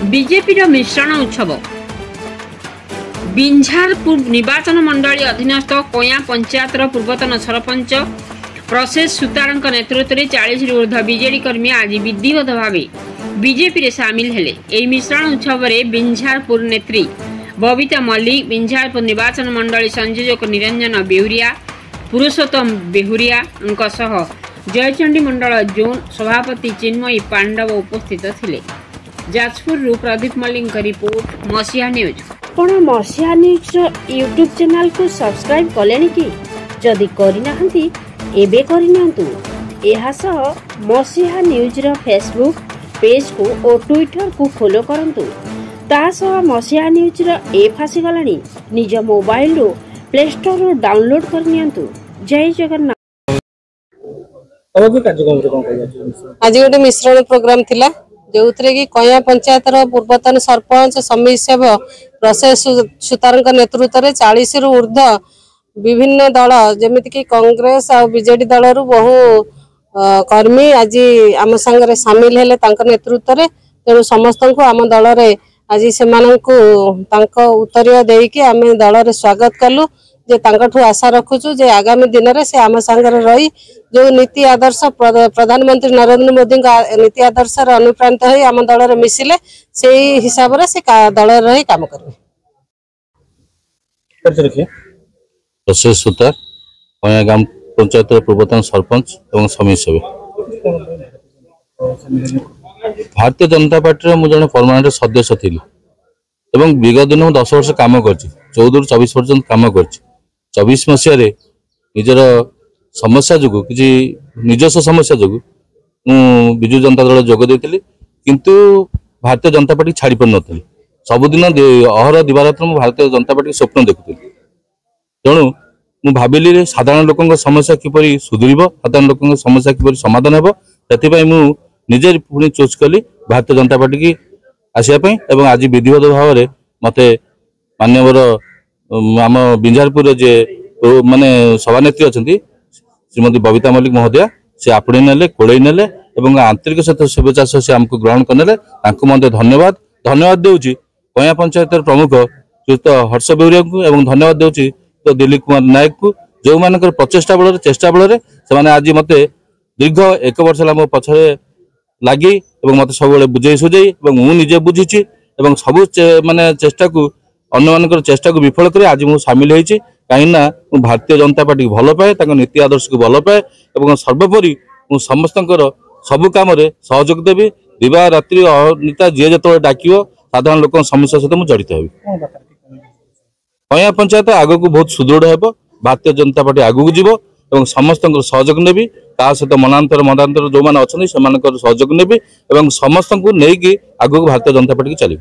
BJP मिश्रण उत्सव बिंझारपुर निर्वाचन मंडली अधीनस्थ कोया पंचायत पूर्वतन सरपंच प्रसेश सुतार नेतृत्व में 40 ऊर्ध्व बीजेडी कर्मी आज विधिवत भाव बीजेपी रे सामिल हेले। एही मिश्रण उत्सव में बिंझारपुर नेत्री बबीता मल्लिक, बिंझारपुर निर्वाचन मंडली संयोजक निरंजन बेहुरिया, पुरुषोत्तम बेहुरिया जयचंडी मंडल जोन सभापति चिन्मयी पांडव उपस्थित थिले। जाजपुर प्रदीप मल्लिक रिपोर्ट मसीहा न्यूज। आपण मसीहा न्यूज यूट्यूब चैनल को सब्सक्राइब कलेनि कि जदि करिनाहंती एबे करिनांतु। एहा सह मसीहा न्यूज रो फेसबुक पेज को और ट्विटर को फॉलो करंतु। ता सह मसीहा न्यूज रो ऐप आसी गलानी। निज मोबाइल रो प्ले स्टोर रो डाउनलोड करनियंतु। जय जगन्नाथ। आज गोटे मिश्रण प्रोग्राम थिला जो कि कया पंचायत पूर्वतन सरपंच समिति सेवक प्रसेश सुतार नेतृत्व में 40 रु ऊर्ध्व विभिन्न दल जमीक कांग्रेस और बीजेडी दल बहु कर्मी आज आम संगे सामिल हेले नेतृत्व में। तेणु समस्त को आम दल में आज से उत्तर देकी आम दल में स्वागत कलु जे आशा रखुचु जे आगामी दिन में से आम सांगे रही जो नीति आदर्श प्रधानमंत्री नरेंद्र मोदी नीति आदर्श अनुप्राणित हो आम दल में मिसिले से हिसाब से दल रही काम करेंगे। प्रसेश सुतार कया ग्राम पंचायत पूर्वतन सरपंच एवं समिति सेवक भारतीय जनता पार्टी मुझे परमानेंट सदस्य थी एवं विगत दिन 10 वर्ष काम कर 14 रु 24 पर्यंत काम कर 24 मसीह निजर समस्या जो कि निजस्व समस्या जो विजु जनता दल जोग देती किंतु भारतीय जनता पार्टी छाड़ी पार नी सबुदिन अहर दिवारात्र मुझे भारतीय जनता पार्टी स्वप्न देखुली। तेणु मु भाविली साधारण लोक समस्या किपर सुधर साधारण लोक समस्या किपर समाधान हो निजे पुणी चूज कली भारतीय जनता पार्टी की आसापी। आज विधिवत भाव में मत मान्यवर आम बिंझारपुर जे माने सभानेत्री अच्छा श्रीमती बबीता मल्लिक महोदया से आपणे नेले कोड़े नेले आंतरिक सहित शुभेच्छा से आमको ग्रहण करने धन्यवाद धन्यवाद देउची कया पंचायत प्रमुख श्रीयुक्त हर्ष बेहुरिया को धन्यवाद देउची तो दिलीप कुमार नायक को जो मान प्रचेषा बल चेष्टा बल से आज मत दीर्घ 1 वर्ष मो पछरे लगी मत सब बुझे सुझे मुझे बुझी सब माने चेष्टा को अन्य मान चेष्टा को विफल कर आज मुझे सामिल होती कहीं भारतीय जनता पार्टी को भल पाए नीति आदर्श को भल पाए और सर्वोपरि मुझ समस्त सबु कम सहयोग देवी दिवा रात्रि अनिता जी जो डाक साधारण लोक समस्या सहित मुझे जड़ित होगी। कया पंचायत आग को बहुत सुदृढ़ हो भारतीय जनता पार्टी आग को जीव समस्त सहयोग नेबी सहित मनांतर जो मैंने अच्छा से सहयोग नेबी समस्त को लेकिन आग को भारतीय जनता पार्टी की चलिए।